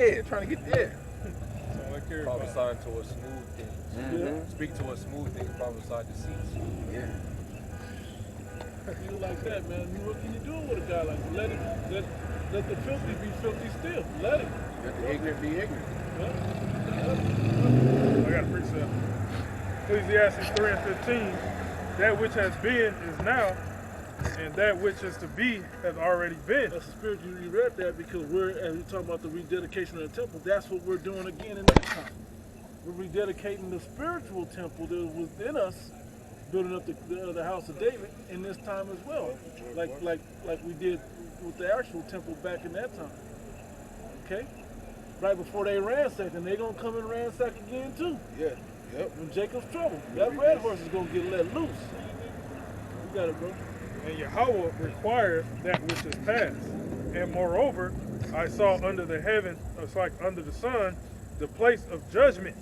Yeah, trying to get there. That's all I care about. Prophesying towards smooth things. Speak towards smooth things, prophesy deceits. Yeah. You like that, man. What can you do with a guy like that? Let the filthy be filthy still. Let it. Let the ignorant be ignorant. I got a precept. Ecclesiastes 3 and 15. That which has been is now, and that which is to be has already been. That's the spirit you read that because as we talk about the rededication of the temple, that's what we're doing again in that time. We're rededicating the spiritual temple that was within us, building up the house of David in this time as well, like we did with the actual temple back in that time. Okay, right before they ransack, and they're gonna come and ransack again too. Yeah. Yep. When Jacob's trouble, that red horse is gonna get let loose. You got it, bro. And Yahweh required that which is past. And moreover, I saw under the heaven, it's like under the sun, the place of judgment.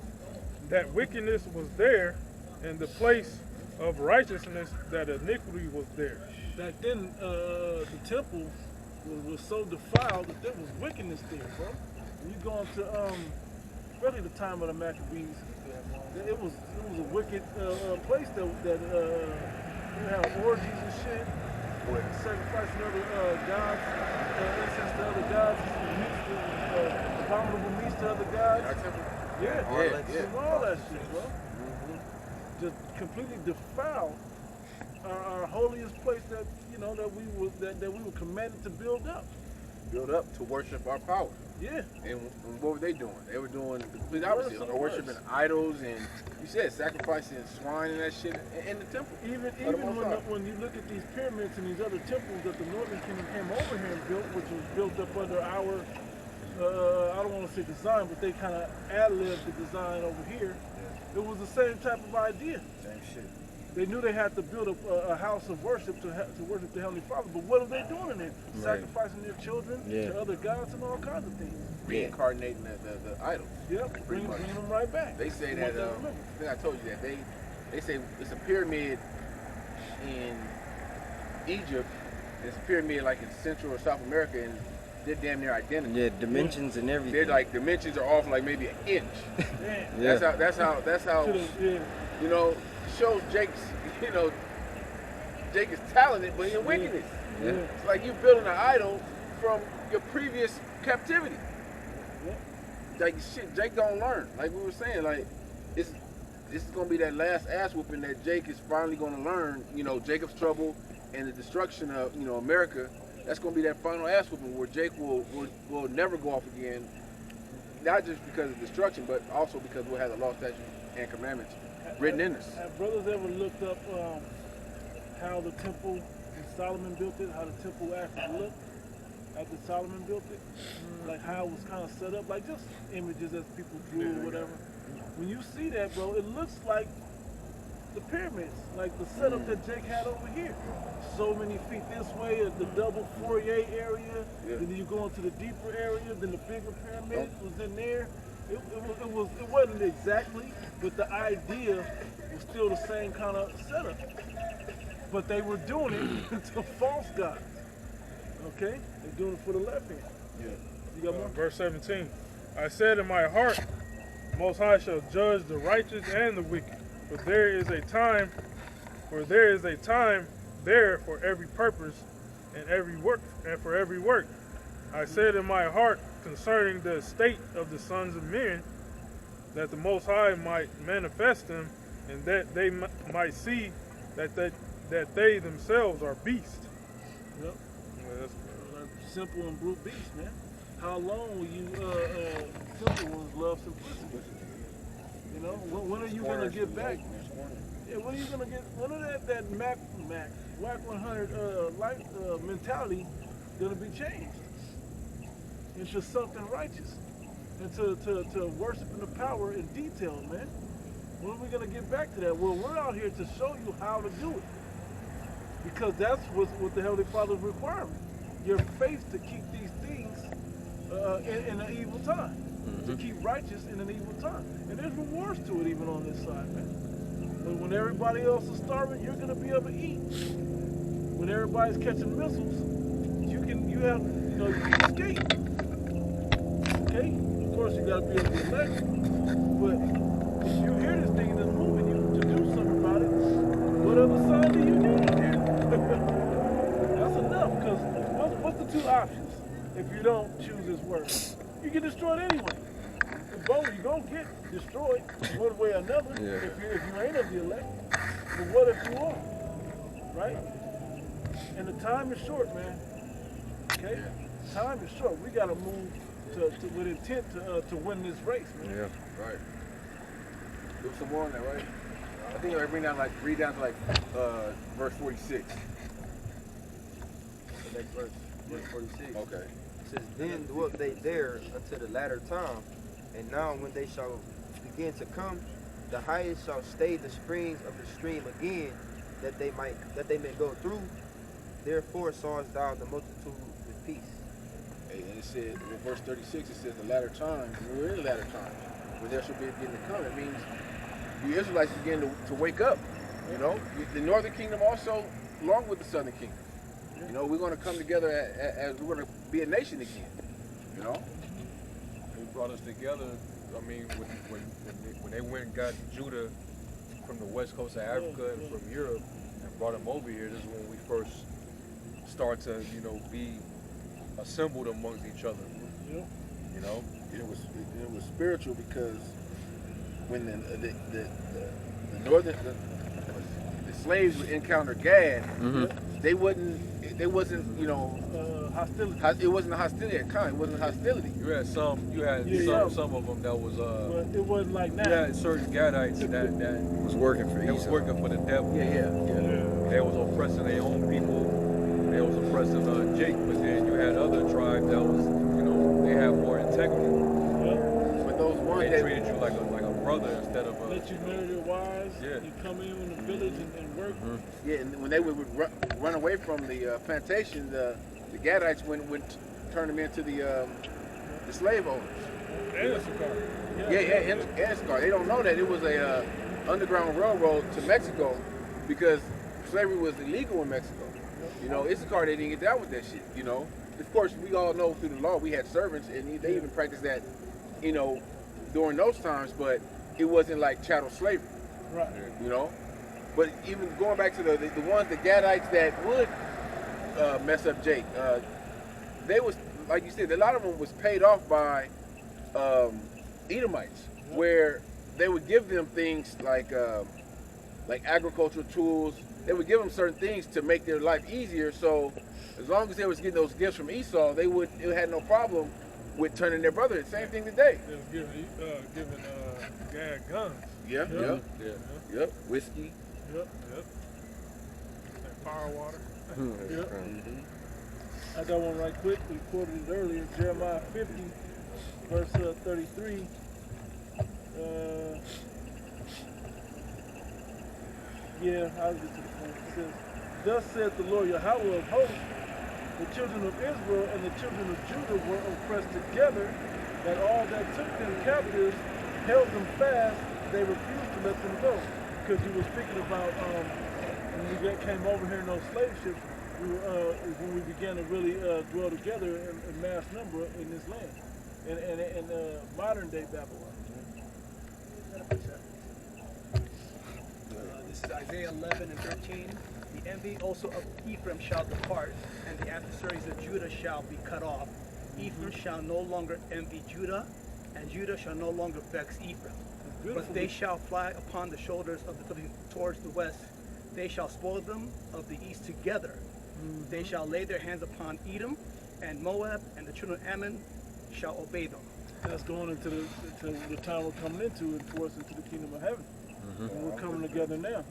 That wickedness was there, and the place of righteousness, that iniquity was there. Back then, the temple was so defiled that there was wickedness there, bro. When you go into, really the time of the Maccabees, it was a wicked place that you have orgies and shit, sacrificing other gods, incense to other gods, abominable meats to other gods. Yeah, all that shit, bro. Just completely defile our holiest place that we were commanded to build up. Build up to worship our power. Yeah. And what were they doing? They were doing the complete opposite. They were worshiping idols and, you said, sacrificing swine and that shit in the temple. Even when you look at these pyramids and these other temples that the Northern Kingdom came over here and built, which was built up under our, I don't want to say design, but they kind of ad-libbed the design over here. It was the same type of idea. Same shit. They knew they had to build a house of worship to worship the Heavenly Father, but what are they doing in it? Right. Sacrificing their children to other gods and all kinds of things. Reincarnating the idols. Yep, bringing them right back. They say that, I think I told you that, they say it's a pyramid in Egypt, and it's a pyramid like in Central or South America, and they're damn near identical. Yeah, dimensions and everything. They're like, dimensions are off like maybe an inch. That's how you know, shows Jake's, Jake is talented, but in wickedness. Yeah. It's like you building an idol from your previous captivity. Like shit, Jake don't learn. Like we were saying, like this is gonna be that last ass whooping that Jake is finally gonna learn. Jacob's trouble and the destruction of America. That's gonna be that final ass whooping where Jake will never go off again. Not just because of destruction, but also because we'll have the law, statutes, and commandments written in us. Have brothers ever looked up how the temple and Solomon built it, how the temple actually looked after Solomon built it? Like how it was kind of set up, like just images that people drew or whatever. When you see that, bro, it looks like the pyramids, like the setup that Jake had over here. So many feet this way, the double foyer area, then you go into the deeper area, then the bigger pyramid was in there. It wasn't exactly, but the idea was still the same kind of setup. But they were doing it to false gods. Okay? They're doing it for the left hand. Yeah. You got more? Verse 17. I said in my heart, Most High shall judge the righteous and the wicked. For there is a time there for every purpose and every work and for every work. I said in my heart concerning the state of the sons of men, that the Most High might manifest them, and that they might see that they themselves are beasts. Yep. Simple and brute beasts, man. How long will you simple ones love simplicity? When are you gonna get back? Yeah, when are you gonna get? When are that Mac WAC 100 life mentality gonna be changed into something righteous, and to worshiping the power in detail, man? When are we gonna get back to that? Well, we're out here to show you how to do it, because that's what the Heavenly Father's requirement. Your faith to keep these things in an evil time, to keep righteous in an evil time, and there's rewards to it even on this side, man. When everybody else is starving, you're gonna be able to eat. When everybody's catching missiles, you can escape. Okay? okay, of course you gotta be able to elect, but if you hear this thing that's moving you to do something about it, what other sign do you need? That's enough, because what's the two options if you don't choose his word? You get destroyed anyway. Both you're gonna get destroyed one way or another if you ain't of the elect. But what if you are? Right? And the time is short, man. Okay? Time is short. We gotta move with intent to win this race, man. Yeah. Right. Do some more on that, right? I think I read down to verse 46. The next verse 46. Okay. It says, then dwelt they there until the latter time, and now when they shall begin to come, the highest shall stay the springs of the stream again, that they may go through. Therefore sawest thou the multitude with peace. Hey, and it said in verse 36, it says the latter time. We're in the latter time, where there shall be beginning to come. It means the Israelites begin to wake up. You know, the northern kingdom also, along with the southern kingdom. You know, we're going to come together as we're going to be a nation again. You know. He brought us together. I mean, when they went and got Judah from the west coast of Africa and from Europe and brought them over here, this is when we first start to, you know, be assembled amongst each other. Yeah. You know, It was spiritual because when the northern the slaves would encounter Gad, they wasn't, you know, Hostility. it wasn't a hostility at kind. It wasn't a hostility. you had some of them that was But it wasn't like you that. had certain Gadites that Was working for that was working for the devil. Yeah. They was oppressing their own people. They was oppressing Jacob. But then you had other tribes that was, you know, they had more integrity. But those ones They that treated you like a brother instead of a. Let you marry their wives. Yeah. You come in the village and work. and when they would run away from the plantation, the Gadites would turn them into the slave owners. Issachar. They don't know that it was a underground railroad to Mexico because slavery was illegal in Mexico. You know, Issachar, they didn't get down with that shit. You know, of course, we all know through the law we had servants, and they even practiced that, you know, during those times. But it wasn't like chattel slavery. Right. You know, but even going back to the ones, the Gadites that would mess up Jake, they was, like you said, a lot of them was paid off by Edomites, where they would give them things like agricultural tools. They would give them certain things to make their life easier. So as long as they was getting those gifts from Esau, they had no problem with turning their brother in. Same thing today. They was giving Gad guns. Yep. Whiskey. Yep. And fire water. I got one right quick. We quoted it earlier. Jeremiah 50, verse 33. I'll get to the point. It says, thus saith the Lord Yahweh of hosts, the children of Israel and the children of Judah were oppressed together, that all that took them captives held them fast, they refused to let them go. Because you were speaking about when we came over here in those slave ships, is when we began to really dwell together in mass number in this land, in modern day Babylon. This is Isaiah 11 and 13. The envy also of Ephraim shall depart, and the adversaries of Judah shall be cut off. Ephraim shall no longer envy Judah, and Judah shall no longer vex Ephraim. But they shall fly upon the shoulders of the towards the west. They shall spoil them of the east together. They shall lay their hands upon Edom and Moab, and the children of Ammon shall obey them. That's going into the time we're coming into, and towards into the kingdom of heaven. And we're coming together now.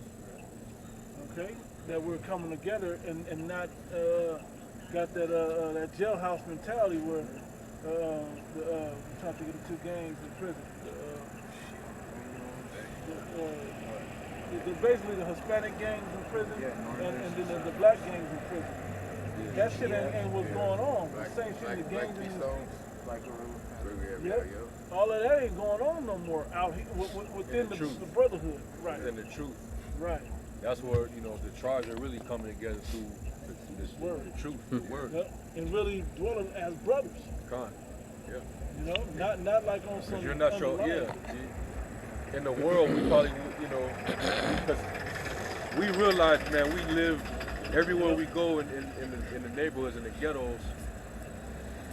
Okay? That we're coming together and not got that jailhouse mentality where we're trying to get the two gangs in prison. Basically the Hispanic gangs in prison and then the black gangs in prison. That shit ain't what's going on. The same shit, the gangs in all of that ain't going on no more out here within the brotherhood. Right. Within the truth. Right. That's where, you know, the tribes are really coming together through this word. The truth, the word. And really dwelling as brothers. Con. Yeah. You know, not like on some. Because you're not sure, yeah. In the world, we probably, you know, because we realize, man, we live everywhere we go in the neighborhoods and the ghettos.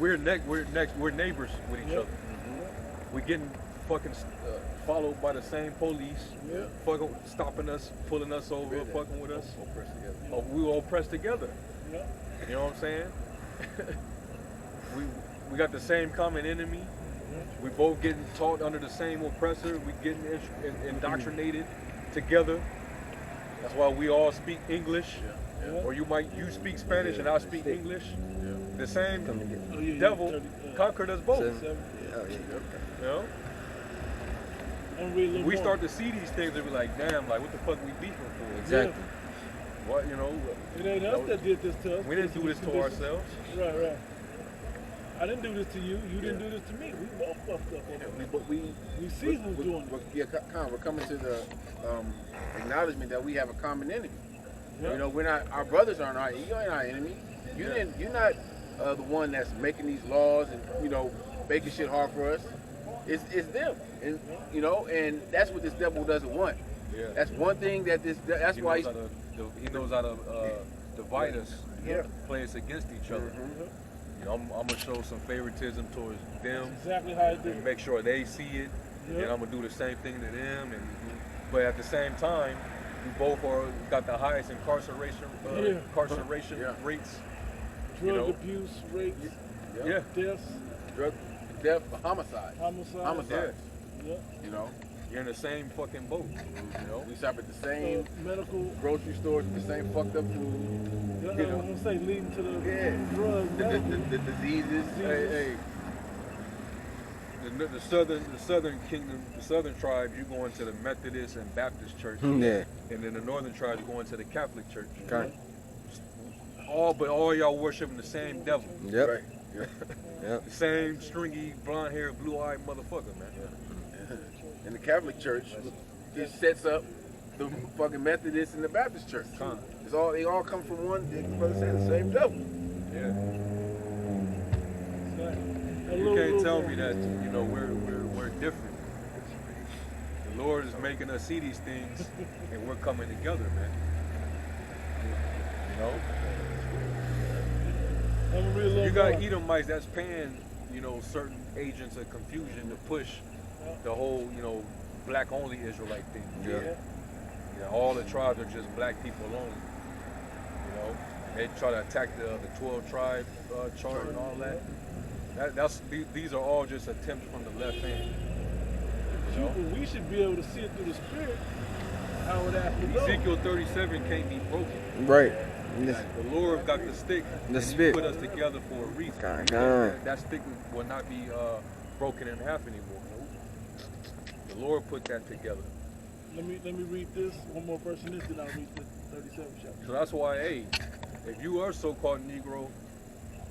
We're neighbors with each other. We're getting fucking followed by the same police, fucking stopping us, pulling us over, fucking with us. We all pressed together. You know what I'm saying? we got the same common enemy. We both getting taught under the same oppressor. We getting indoctrinated together. That's why we all speak English. Or you speak Spanish and I speak English. The same devil conquered us both. You know? We start to see these things and be like, damn, like what the fuck we beefing for? Exactly. What, you know? It ain't us that did this to us. We didn't do this to ourselves. Right. I didn't do this to you. You didn't do this to me. We both fucked up. We seasons doing it. Yeah, we're coming to the acknowledgement that we have a common enemy. You know, we're not. Our brothers aren't our. You ain't our enemy. You're not the one that's making these laws and making shit hard for us. It's them, and and that's what this devil doesn't want. Yeah. That's one thing that that's why he knows how to divide us, play us against each other. You know, I'm gonna show some favoritism towards them. That's exactly how I do. And make sure they see it, and I'm gonna do the same thing to them. But at the same time, we both got the highest incarceration rates. Drug abuse rates. Deaths. Death, homicides. Yeah. You're in the same fucking boat. We shop at the same medical grocery stores with the same fucked up food. I'm gonna say leading to the drugs, the diseases. Hey. The southern kingdom, the southern tribes, you going to the Methodist and Baptist church. Yeah. And then the northern tribes going to the Catholic church. Okay. All y'all worshiping the same devil. Yep. Right. Yep. The same stringy, blonde-haired, blue-eyed motherfucker, man. In the Catholic church, it sets up the fucking Methodist and the Baptist church. They all come from one. Brother said the same devil. Yeah. You can't tell me that we're different. The Lord is making us see these things, and we're coming together, man. You got Edomites that's paying, certain agents of confusion to push the whole, black only Israelite thing. Yeah. All the tribes are just black people only. They try to attack the 12 tribe chart and all that. These are all just attempts from the left hand. We should be able to see it through the spirit. How it actually goes. Ezekiel 37 can't be broken. Right. The Lord got the stick. The spirit. He put us together for a reason. That stick will not be broken in half anymore. The Lord put that together. Let me read this one more verse in this, then I'll read the 37 chapter. So that's why, if you are so-called Negro,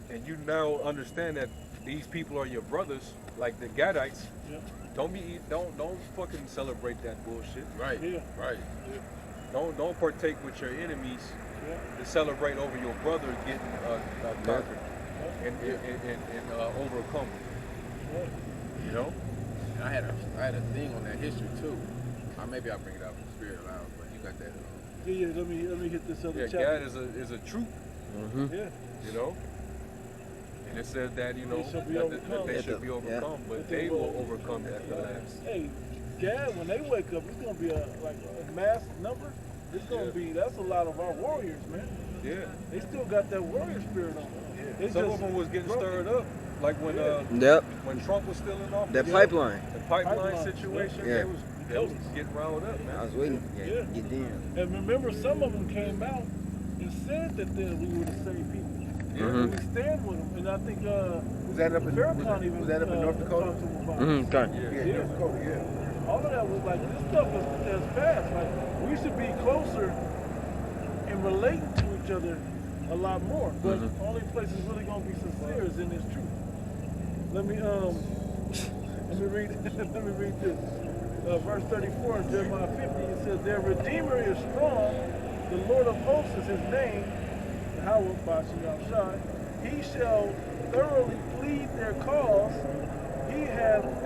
and you now understand that these people are your brothers, like the Gadites, don't fucking celebrate that bullshit. Right. Yeah. Right. Don't partake with your enemies to celebrate over your brother getting conquered and overcome. And I had a thing on that history too. Maybe I'll bring it out from Spirit Lounge, but you got that. Yeah. Let me hit this other chapter. God is a troop. Yeah. And it says that that they should be overcome, but they will overcome at the last. Hey, Gad, when they wake up, it's gonna be a mass number. It's gonna be that's a lot of our warriors, man. Yeah. They still got that warrior spirit on them. Some of them was getting stirred up, like when Trump was still in office. That pipeline. The pipeline situation. Yeah. They was getting riled up, man. I was waiting. Get in. And remember, some of them came out and said that we were the same people. And we stand with them, and I think was that up in North Dakota? Okay. Yeah, North Dakota. Yeah. All of that was like this stuff is fast. Like we should be closer and relating to each other a lot more. But the only place is really gonna be sincere is in this truth. Let me read let me read this. Verse 34 in Jeremiah 50. It says, "Their Redeemer is strong. The Lord of hosts is his name. He shall thoroughly plead their cause. he had